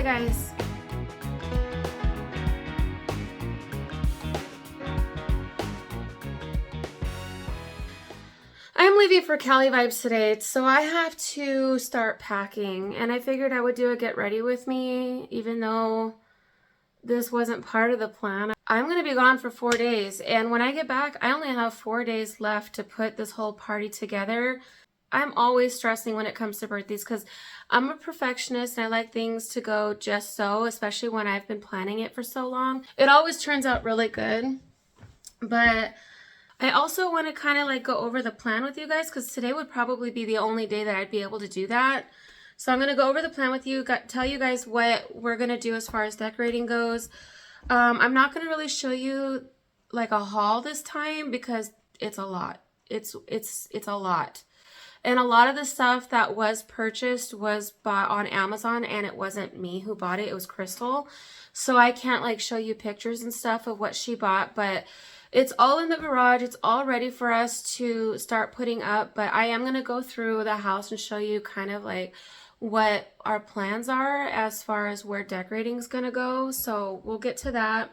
Bye guys. I'm leaving for CaliVibes today, so I have to start packing, and I figured I would do a get ready with me, even though this wasn't part of the plan. I'm going to be gone for 4 days, and when I get back, I only have 4 days left to put this whole party together. I'm always stressing when it comes to birthdays because I'm a perfectionist and I like things to go just so, especially when I've been planning it for so long. It always turns out really good, but I also want to kind of like go over the plan with you guys because today would probably be the only day that I'd be able to do that. So I'm going to go over the plan with you, tell you guys what we're going to do as far as decorating goes. I'm not going to really show you like a haul this time because it's a lot. It's a lot. And a lot of the stuff that was purchased was bought on Amazon, and it wasn't me who bought it. It was Crystal. So I can't like show you pictures and stuff of what she bought, but it's all in the garage. It's all ready for us to start putting up, but I am going to go through the house and show you kind of like what our plans are as far as where decorating is going to go. So we'll get to that.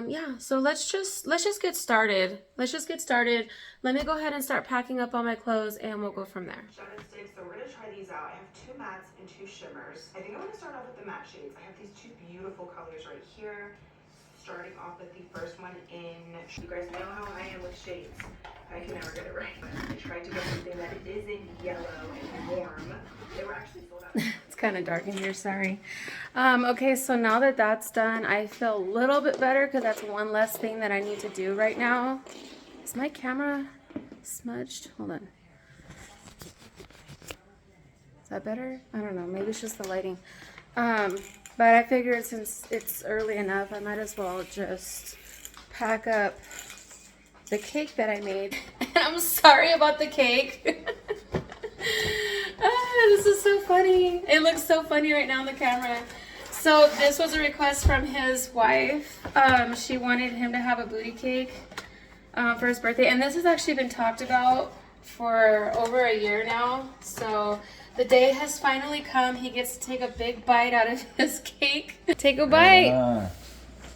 Yeah, so let's just get started. Let me go ahead and start packing up all my clothes and we'll go from there. Shadow sticks, so we're going to try these out. I have 2 mattes and 2 shimmers. I think I'm going to start off with the matte shades. I have these 2 beautiful colors right here. Starting off with the first one in, you guys know how I am with shades. I can never get it right. I tried to get something that is in yellow and warm. They were actually sold out. It's kind of dark in here, sorry. Okay, so now that that's done, I feel a little bit better because that's one less thing that I need to do right now. Is my camera smudged? Hold on. Is that better? I don't know. Maybe it's just the lighting. But I figured since it's early enough, I might as well just pack up the cake that I made. I'm sorry about the cake. This is so funny. It looks so funny right now on the camera. So this was a request from his wife. She wanted him to have a booty cake for his birthday. And this has actually been talked about for over a year now. So the day has finally come. He gets to take a big bite out of his cake. Take a bite.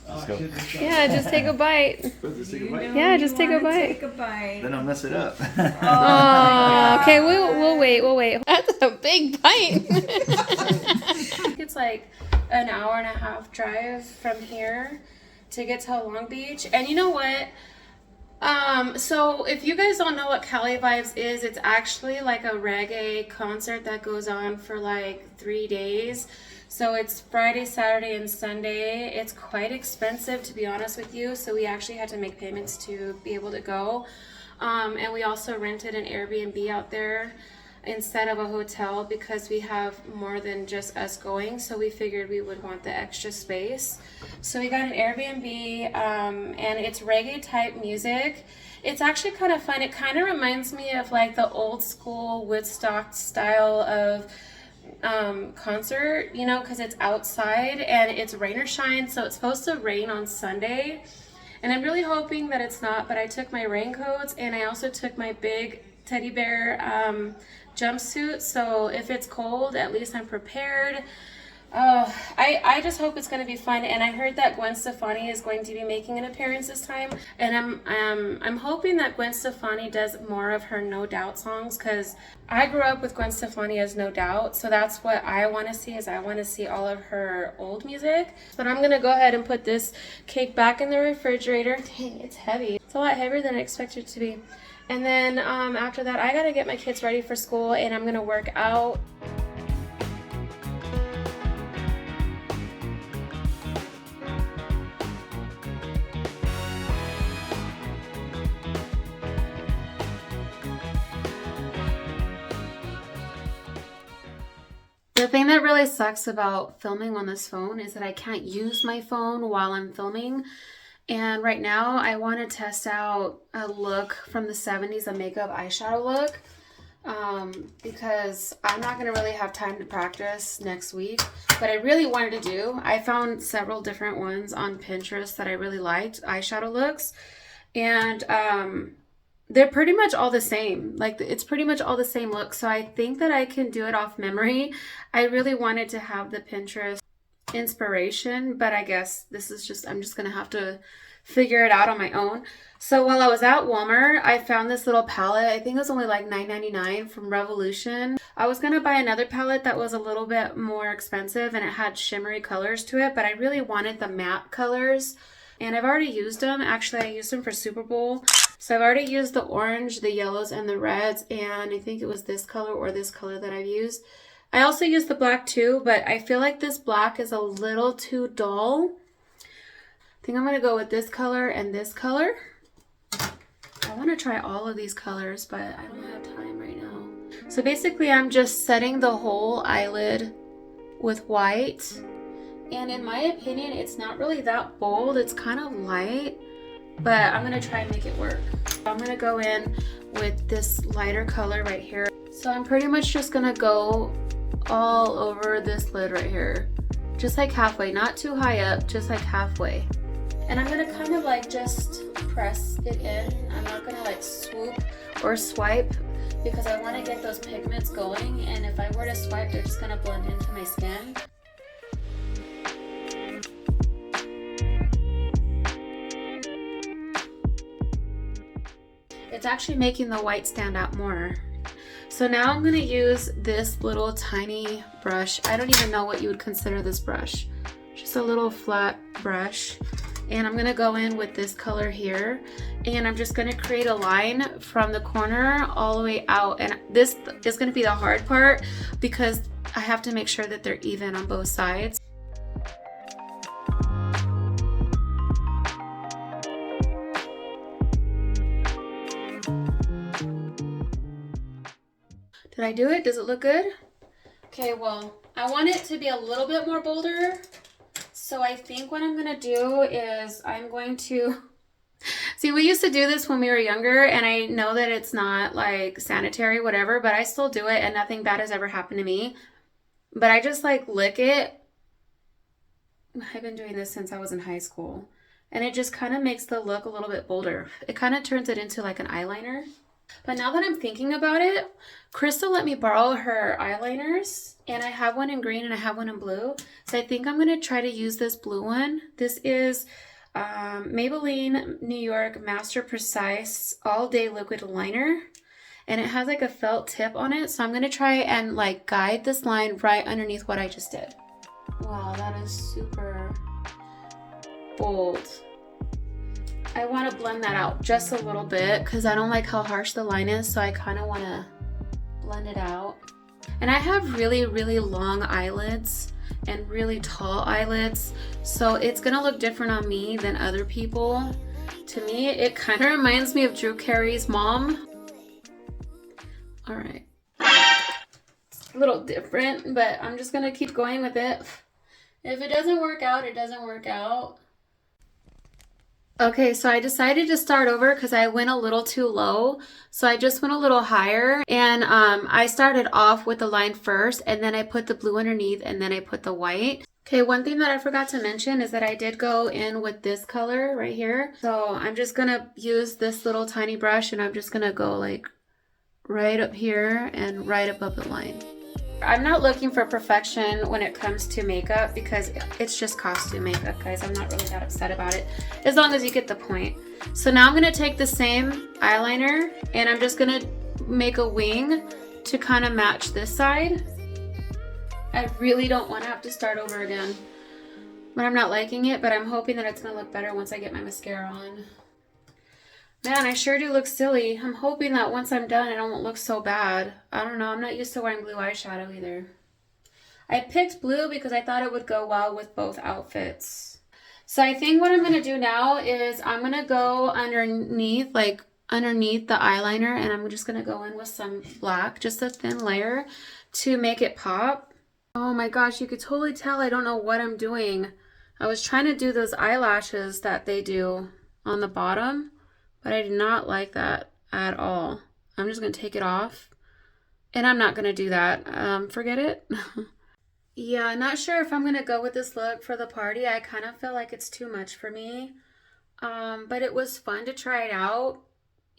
Let's go. Yeah, just take a bite. Just take a bite? Yeah, just take a bite. Take a bite. Then I'll mess it up. Oh, okay, we'll wait. That's a big bite. It's like an hour and a half drive from here to get to Long Beach. And you know what? So if you guys don't know what CaliVibes is, it's actually like a reggae concert that goes on for like 3 days. So it's Friday, Saturday, and Sunday. It's quite expensive, to be honest with you. So we actually had to make payments to be able to go. And we also rented an Airbnb out there instead of a hotel because we have more than just us going. So we figured we would want the extra space. So we got an Airbnb, and it's reggae type music. It's actually kind of fun. It kind of reminds me of like the old school Woodstock style of concert, you know, because it's outside and it's rain or shine. So it's supposed to rain on Sunday. And I'm really hoping that it's not, but I took my raincoats and I also took my big teddy bear jumpsuit. So if it's cold, at least I'm prepared. I just hope it's going to be fun. And I heard that Gwen Stefani is going to be making an appearance this time. And I'm hoping that Gwen Stefani does more of her No Doubt songs because I grew up with Gwen Stefani as No Doubt. So that's what I want to see, is I want to see all of her old music. But I'm going to go ahead and put this cake back in the refrigerator. Dang, it's heavy. It's a lot heavier than I expected it to be. And then after that, I got to get my kids ready for school and I'm going to work out. The thing that really sucks about filming on this phone is that I can't use my phone while I'm filming. And right now I want to test out a look from the 70s, a makeup eyeshadow look, because I'm not going to really have time to practice next week. But I really wanted to do. I found several different ones on Pinterest that I really liked, eyeshadow looks. And they're pretty much all the same. Like, it's pretty much all the same look. So I think that I can do it off memory. I really wanted to have the Pinterest inspiration, but I guess this is just, I'm just gonna have to figure it out on my own. So while I was at Walmart, I found this little palette. I think it was only like $9.99 from Revolution. I was gonna buy another palette that was a little bit more expensive and it had shimmery colors to it, but I really wanted the matte colors. And I've already used them. Actually, I used them for Super Bowl. So I've already used the orange, the yellows, and the reds. And I think it was this color or this color that I've used. I also used the black too, but I feel like this black is a little too dull. I think I'm going to go with this color and this color. I want to try all of these colors, but I don't have time right now. So basically, I'm just setting the whole eyelid with white. And in my opinion, it's not really that bold. It's kind of light, but I'm going to try and make it work. I'm going to go in with this lighter color right here. So I'm pretty much just going to go all over this lid right here. Just like halfway, not too high up, just like halfway. And I'm going to kind of like just press it in. I'm not going to like swoop or swipe because I want to get those pigments going. And if I were to swipe, they're just going to blend into my skin. It's actually making the white stand out more. So now I'm going to use this little tiny brush. I don't even know what you would consider this brush. Just a little flat brush. And I'm going to go in with this color here. And I'm just going to create a line from the corner all the way out. And this is going to be the hard part because I have to make sure that they're even on both sides. Did I do it? Does it look good? Okay, well, I want it to be a little bit more bolder. So I think what I'm going to do is I'm going to... See, we used to do this when we were younger, and I know that it's not like sanitary, whatever, but I still do it and nothing bad has ever happened to me. But I just like lick it. I've been doing this since I was in high school. And it just kind of makes the look a little bit bolder. It kind of turns it into like an eyeliner. But now that I'm thinking about it, Crystal let me borrow her eyeliners, and I have one in green and I have one in blue. So I think I'm going to try to use this blue one. This is Maybelline New York Master Precise All Day Liquid Liner, and it has like a felt tip on it. So I'm going to try and like guide this line right underneath what I just did. Wow, that is super bold. I want to blend that out just a little bit because I don't like how harsh the line is, so I kind of want to blend it out. And I have really, really long eyelids and really tall eyelids, so it's going to look different on me than other people. To me, it kind of reminds me of Drew Carey's mom. All right. It's a little different, but I'm just going to keep going with it. If it doesn't work out, it doesn't work out. Okay, so I decided to start over because I went a little too low. So I just went a little higher, and I started off with the line first, and then I put the blue underneath, and then I put the white. Okay, one thing that I forgot to mention is that I did go in with this color right here. So I'm just gonna use this little tiny brush, and I'm just gonna go like right up here and right above the line. I'm not looking for perfection when it comes to makeup because it's just costume makeup, guys. I'm not really that upset about it, as long as you get the point. So now I'm going to take the same eyeliner and I'm just going to make a wing to kind of match this side. I really don't want to have to start over again, but I'm not liking it, but I'm hoping that it's going to look better once I get my mascara on. Man, I sure do look silly. I'm hoping that once I'm done, it won't look so bad. I don't know. I'm not used to wearing blue eyeshadow either. I picked blue because I thought it would go well with both outfits. So I think what I'm going to do now is I'm going to go underneath, like underneath the eyeliner, and I'm just going to go in with some black, just a thin layer to make it pop. Oh my gosh, you could totally tell I don't know what I'm doing. I was trying to do those eyelashes that they do on the bottom, but I did not like that at all. I'm just going to take it off. And I'm not going to do that. Forget it. Yeah, I'm not sure if I'm going to go with this look for the party. I kind of feel like it's too much for me. But it was fun to try it out.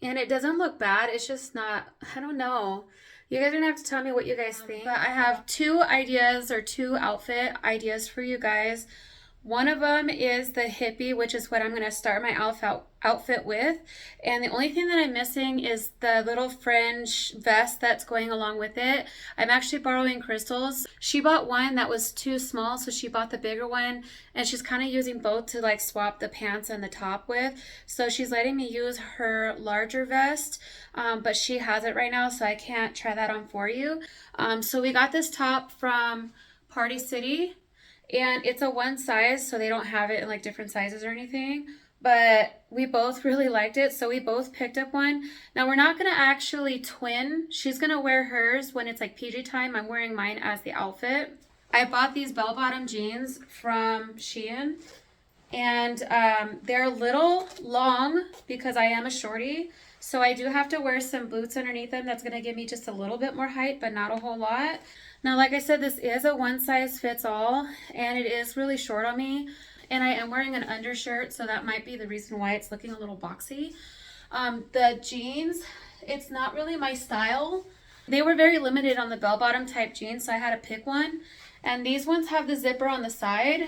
And it doesn't look bad. It's just not, I don't know. You guys are gonna have to tell me what you guys think. But I have two ideas or two outfit ideas for you guys. One of them is the hippie, which is what I'm going to start my outfit with. And the only thing that I'm missing is the little fringe vest that's going along with it. I'm actually borrowing Crystal's. She bought one that was too small, so she bought the bigger one. And she's kind of using both to like swap the pants and the top with. So she's letting me use her larger vest, but she has it right now, so I can't try that on for you. So we got this top from Party City. And it's a one size, so they don't have it in like different sizes or anything. But we both really liked it, so we both picked up one. Now we're not gonna actually twin. She's gonna wear hers when it's like PG time. I'm wearing mine as the outfit. I bought these bell-bottom jeans from Shein. And they're a little long because I am a shorty. So I do have to wear some boots underneath them. That's gonna give me just a little bit more height, but not a whole lot. Now, like I said, this is a one size fits all, and it is really short on me. And I am wearing an undershirt, so that might be the reason why it's looking a little boxy. The jeans, it's not really my style. They were very limited on the bell-bottom type jeans, so I had to pick one. And these ones have the zipper on the side.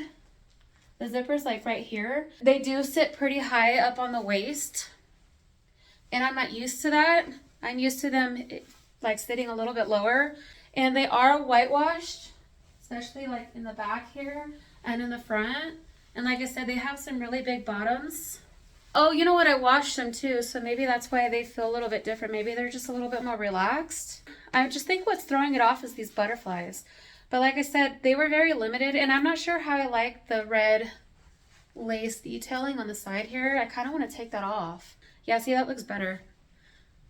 The zipper's like right here. They do sit pretty high up on the waist, and I'm not used to that. I'm used to them like sitting a little bit lower. And they are whitewashed, especially like in the back here and in the front. And like I said, they have some really big bottoms. Oh, you know what? I washed them too, so maybe that's why they feel a little bit different. Maybe they're just a little bit more relaxed. I just think what's throwing it off is these butterflies. But like I said, they were very limited, and I'm not sure how I like the red lace detailing on the side here. I kind of want to take that off. Yeah, see, that looks better.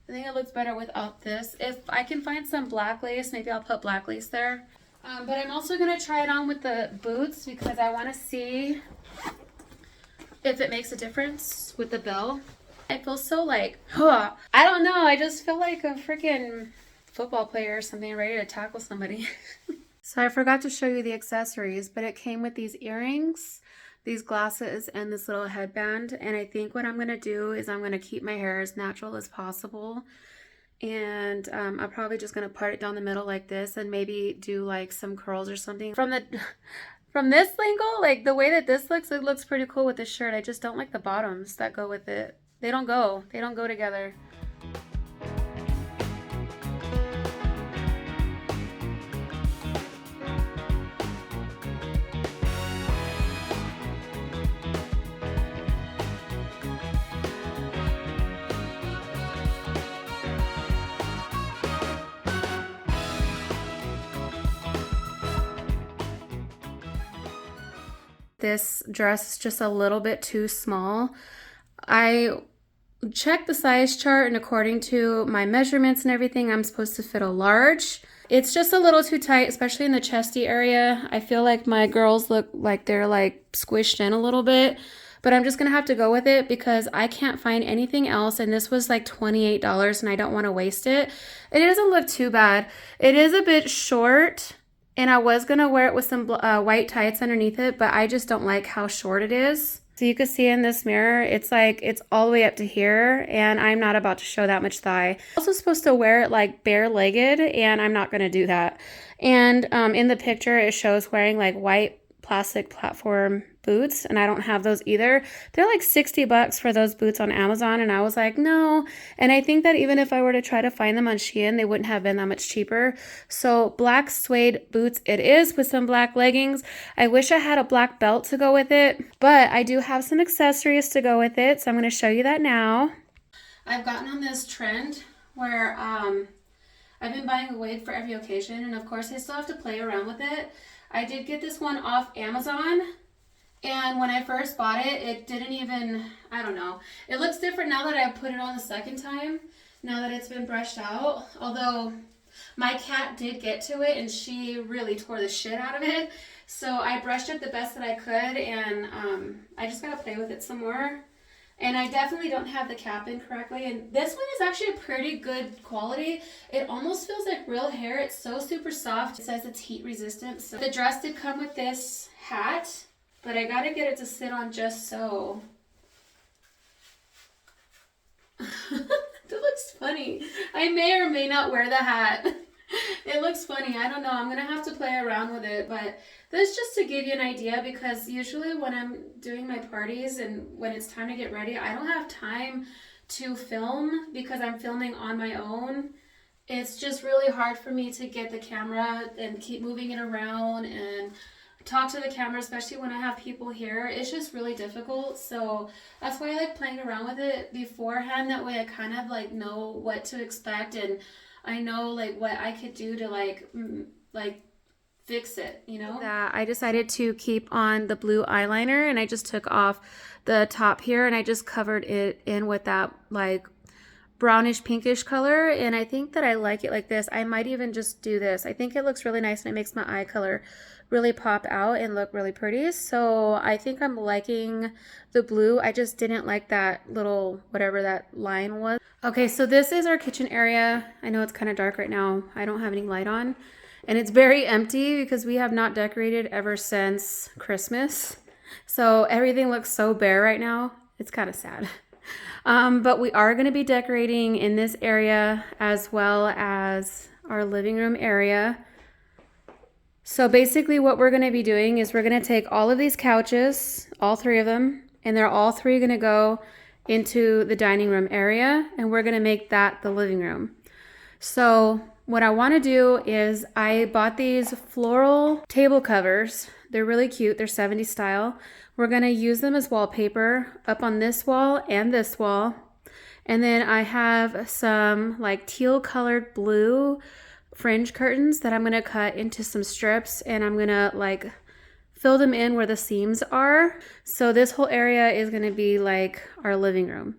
I think it looks better without this. If I can find some black lace, maybe I'll put black lace there. But I'm also going to try it on with the boots because I want to see if it makes a difference with the bell. I feel so like, I don't know. I just feel like a freaking football player or something ready to tackle somebody. So I forgot to show you the accessories, but it came with these earrings, these glasses, and this little headband. And I think what I'm going to do is I'm going to keep my hair as natural as possible. And I'm probably just going to part it down the middle like this and maybe do like some curls or something. From this angle, like the way that this looks, it looks pretty cool with this shirt. I just don't like the bottoms that go with it. They don't go together. This dress is just a little bit too small. I checked the size chart, and according to my measurements and everything, I'm supposed to fit a large. It's just a little too tight, especially in the chesty area. I feel like my girls look like they're like squished in a little bit, but I'm just gonna have to go with it because I can't find anything else, and this was like $28 and I don't want to waste it. It doesn't look too bad. It is a bit short, and I was going to wear it with some white tights underneath it, but I just don't like how short it is. So you can see in this mirror, it's like, it's all the way up to here, and I'm not about to show that much thigh. I'm also supposed to wear it like bare-legged, and I'm not going to do that. And in the picture, it shows wearing like white plastic platform boots, and I don't have those either. They're like $60 for those boots on Amazon, and I was like, no. And I think that even if I were to try to find them on Shein, they wouldn't have been that much cheaper. So black suede boots it is with some black leggings. I wish I had a black belt to go with it, but I do have some accessories to go with it, so I'm going to show you that now. I've gotten on this trend where I've been buying a wig for every occasion, and of course I still have to play around with it. I did get this one off Amazon, and when I first bought it, it didn't even, I don't know. It looks different now that I put it on the second time, now that it's been brushed out. Although my cat did get to it, and she really tore the shit out of it. So I brushed it the best that I could, and I just gotta play with it some more. And I definitely don't have the cap in correctly. And this one is actually a pretty good quality. It almost feels like real hair. It's so super soft. It says it's heat resistant. So the dress did come with this hat, but I gotta get it to sit on just so. That looks funny. I may or may not wear the hat. It looks funny. I don't know. I'm gonna have to play around with it, but this just to give you an idea, because usually when I'm doing my parties and when it's time to get ready, I don't have time to film because I'm filming on my own. It's just really hard for me to get the camera and keep moving it around and talk to the camera, especially when I have people here. It's just really difficult. So that's why I like playing around with it beforehand. That way I kind of like know what to expect, and I know like what I could do to like fix it, you know? That I decided to keep on the blue eyeliner, and I just took off the top here and I just covered it in with that like brownish pinkish color, and I think that I like it like this. I might even just do this. I think it looks really nice and it makes my eye color really pop out and look really pretty. So I think I'm liking the blue. I just didn't like that little whatever that line was. Okay, so this is our kitchen area. I know it's kind of dark right now. I don't have any light on, and it's very empty because we have not decorated ever since Christmas. So everything looks so bare right now. It's kind of sad. But we are going to be decorating in this area as well as our living room area. So basically what we're going to be doing is we're going to take all of these couches, all three of them, and they're all three going to go into the dining room area, and we're going to make that the living room. So what I want to do is I bought these floral table covers. They're really cute. They're 70s style. We're going to use them as wallpaper up on this wall and this wall. And then I have some like teal colored blue fringe curtains that I'm going to cut into some strips, and I'm going to like fill them in where the seams are. So this whole area is going to be like our living room.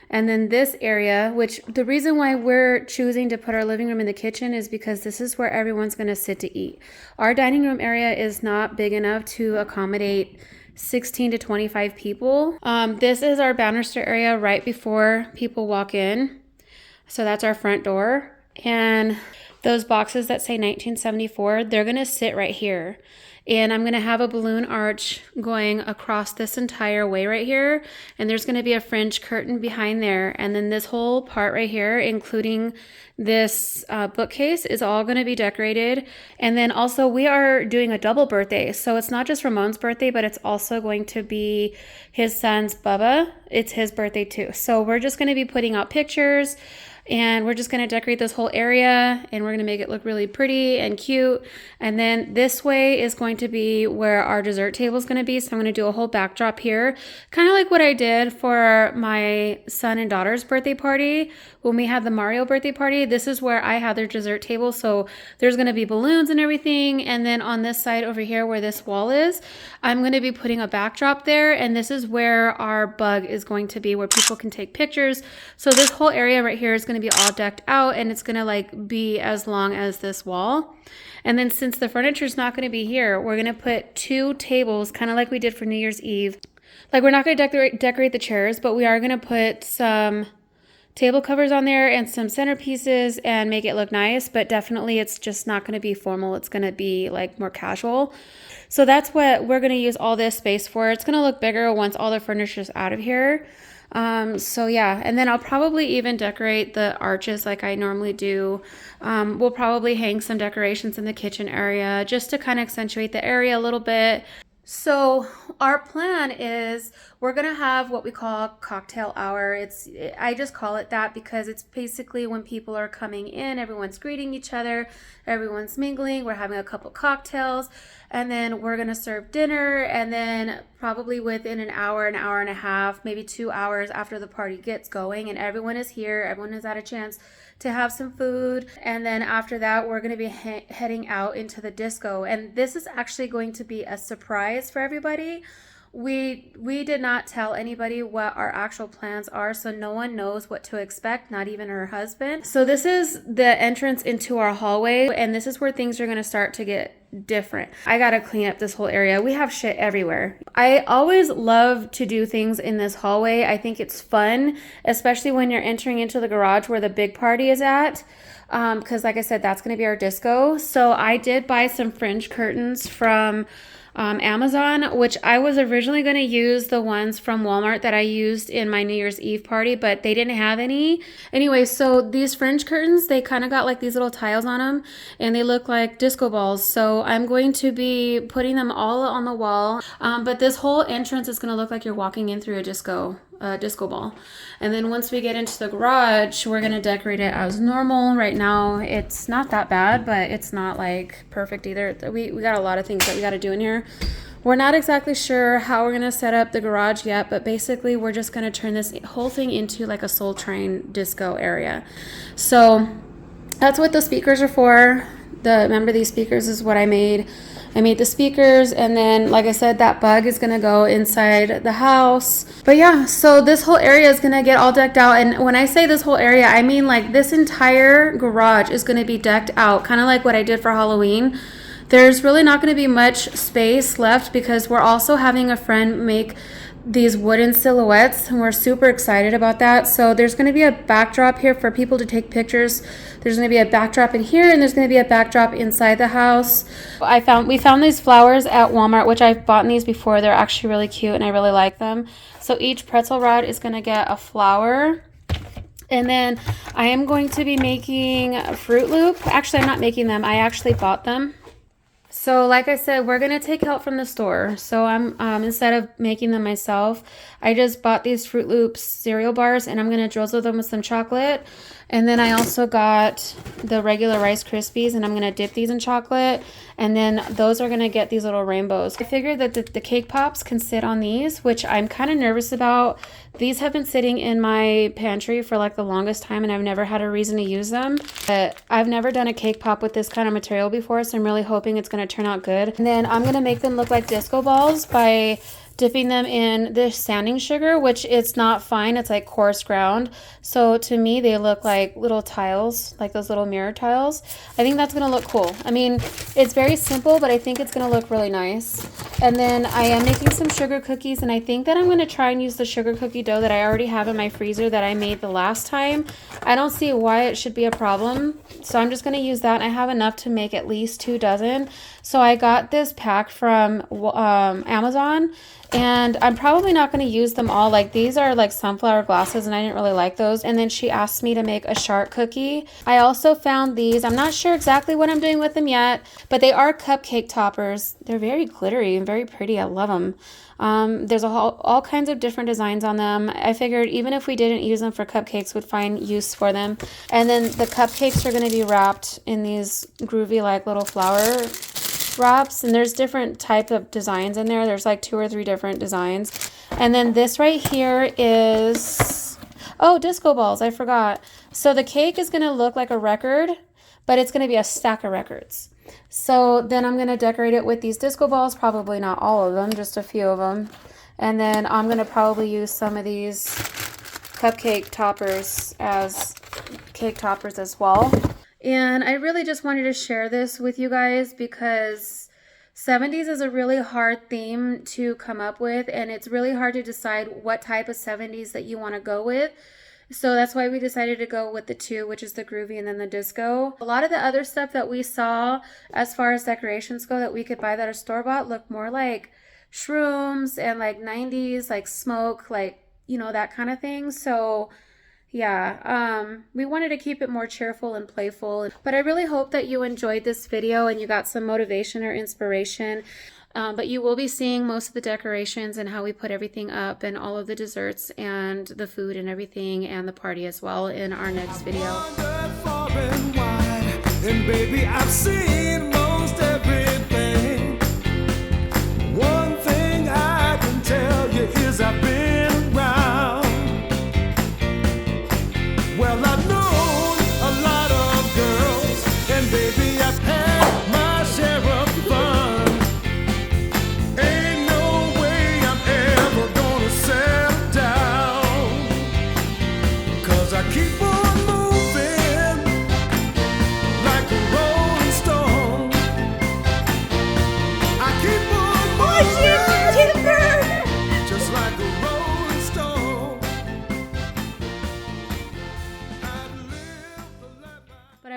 And then this area, which the reason why we're choosing to put our living room in the kitchen is because this is where everyone's going to sit to eat. Our dining room area is not big enough to accommodate 16 to 25 people. This is our banister area right before people walk in. So that's our front door. And those boxes that say 1974, they're going to sit right here. And I'm going to have a balloon arch going across this entire way right here. And there's going to be a fringe curtain behind there. And then this whole part right here, including this bookcase, is all going to be decorated. And then also we are doing a double birthday. So it's not just Ramon's birthday, but it's also going to be his son's Bubba. It's his birthday too. So we're just going to be putting out pictures. And we're just going to decorate this whole area, and we're going to make it look really pretty and cute. And then this way is going to be where our dessert table is going to be. So I'm going to do a whole backdrop here, kind of like what I did for my son and daughter's birthday party. When we had the Mario birthday party, this is where I had their dessert table. So there's going to be balloons and everything. And then on this side over here where this wall is, I'm going to be putting a backdrop there. And this is where our bug is going to be, where people can take pictures. So this whole area right here is going to be all decked out, and it's going to like be as long as this wall. And then since the furniture is not going to be here, we're going to put two tables, kind of like we did for New Year's Eve. Like, we're not going to decorate the chairs, but we are going to put some table covers on there and some centerpieces and make it look nice. But definitely it's just not going to be formal. It's going to be like more casual. So that's what we're going to use all this space for. It's going to look bigger once all the furniture is out of here. So yeah, and then I'll probably even decorate the arches like I normally do. We'll probably hang some decorations in the kitchen area just to kind of accentuate the area a little bit. So our plan is we're going to have what we call cocktail hour. I just call it that because it's basically when people are coming in, everyone's greeting each other, everyone's mingling, we're having a couple cocktails, and then we're going to serve dinner. And then probably within an hour and a half, maybe 2 hours after the party gets going and everyone is here, everyone has had a chance to have some food. And then after that, we're going to be heading out into the disco. And this is actually going to be a surprise for everybody. We did not tell anybody what our actual plans are, so no one knows what to expect, not even her husband. So this is the entrance into our hallway, and this is where things are going to start to get different. I gotta clean up this whole area. We have shit everywhere. I always love to do things in this hallway. I think it's fun, especially when you're entering into the garage where the big party is at. because like I said, that's going to be our disco. So I did buy some fringe curtains from Amazon, which I was originally going to use the ones from Walmart that I used in my New Year's Eve party, but they didn't have any. Anyway, so these fringe curtains, they kind of got like these little tiles on them and they look like disco balls. So I'm going to be putting them all on the wall. But this whole entrance is going to look like you're walking in through a disco ball. And then once we get into the garage, we're going to decorate it as normal. Right now, it's not that bad, but it's not like perfect either. We got a lot of things that we got to do in here. We're not exactly sure how we're going to set up the garage yet, but basically we're just going to turn this whole thing into like a Soul Train disco area. So that's what the speakers are for. Remember these speakers is what I made. I made the speakers, and then like I said, that bug is gonna go inside the house. But yeah, so this whole area is gonna get all decked out. And when I say this whole area, I mean like this entire garage is gonna be decked out, kind of like what I did for Halloween. There's really not gonna be much space left because we're also having a friend make these wooden silhouettes, and we're super excited about that. So there's going to be a backdrop here for people to take pictures. There's going to be a backdrop in here, and there's going to be a backdrop inside the house. We found these flowers at Walmart, which I've bought these before. They're actually really cute and I really like them. So each pretzel rod is going to get a flower. And then I am going to be making a Fruit Loop. Actually, I'm not making them. I actually bought them. So like I said, we're going to take help from the store. So I'm instead of making them myself, I just bought these Fruit Loops cereal bars and I'm going to drizzle them with some chocolate. And then I also got the regular Rice Krispies and I'm going to dip these in chocolate. And then those are going to get these little rainbows. I figured that the cake pops can sit on these, which I'm kind of nervous about. These have been sitting in my pantry for like the longest time and I've never had a reason to use them. But I've never done a cake pop with this kind of material before, so I'm really hoping it's going to turn out good. And then I'm going to make them look like disco balls by dipping them in this sanding sugar, which it's not fine. It's like coarse ground. So to me, they look like little tiles, like those little mirror tiles. I think that's going to look cool. I mean, it's very simple, but I think it's going to look really nice. And then I am making some sugar cookies, and I think that I'm going to try and use the sugar cookie dough that I already have in my freezer that I made the last time. I don't see why it should be a problem. So I'm just going to use that. I have enough to make at least 2 dozen. So I got this pack from Amazon. And I'm probably not going to use them all. Like these are like sunflower glasses and I didn't really like those. And then she asked me to make a shark cookie. I also found these. I'm not sure exactly what I'm doing with them yet, but they are cupcake toppers. They're very glittery and very pretty. I love them. There's all kinds of different designs on them. I figured even if we didn't use them for cupcakes, we'd find use for them. And then the cupcakes are going to be wrapped in these groovy like little flower wraps, and there's different type of designs in there. There's like 2 or 3 different designs. And then this right here is, oh, disco balls, I forgot. So the cake is going to look like a record, but it's going to be a stack of records. So then I'm going to decorate it with these disco balls, probably not all of them, just a few of them. And then I'm going to probably use some of these cupcake toppers as cake toppers as well. And I really just wanted to share this with you guys because 70s is a really hard theme to come up with, and it's really hard to decide what type of 70s that you want to go with. So that's why we decided to go with the 2, which is the groovy and then the disco. A lot of the other stuff that we saw as far as decorations go that we could buy that are store-bought look more like shrooms and like 90s, like smoke, like, you know, that kind of thing. So yeah, we wanted to keep it more cheerful and playful, but I really hope that you enjoyed this video and you got some motivation or inspiration. But you will be seeing most of the decorations and how we put everything up and all of the desserts and the food and everything and the party as well in our next video. And baby, I've seen most everything. One thing I can tell you is I've been around. Well, I've known a lot of girls, and baby, I've had my share of fun. Ain't no way I'm ever gonna settle down, 'cause I keep on moving like a rolling stone.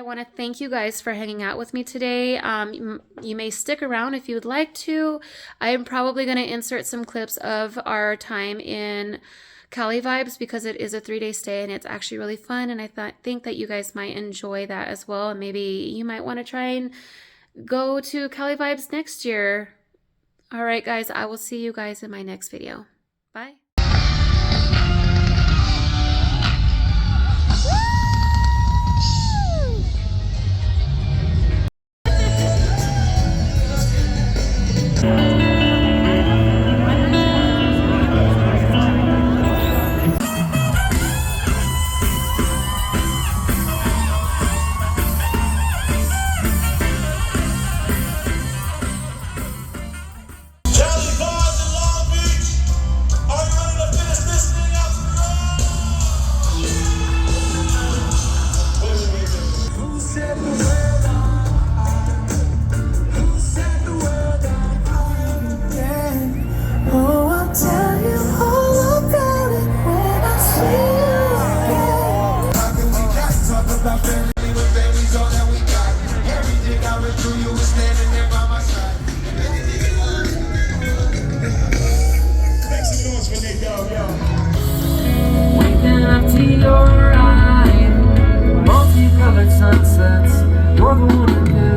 want to thank you guys for hanging out with me today. You may stick around if you would like to. I'm probably going to insert some clips of our time in CaliVibes because it is a 3-day stay and it's actually really fun, and I think that you guys might enjoy that as well, and maybe you might want to try and go to CaliVibes next year. All right, guys, I will see you guys in my next video. Bye. CaliVibes in Long Beach. Are you ready to finish this thing out tonight? Who set the world on fire? Who set the world on fire again? Oh, I'll tell you all about it when I see you again. How can we not talk about family when family's all that we got? Everything I went through, you were standing there by my side. Waking up to your eyes, multicolored sunsets. You're the one who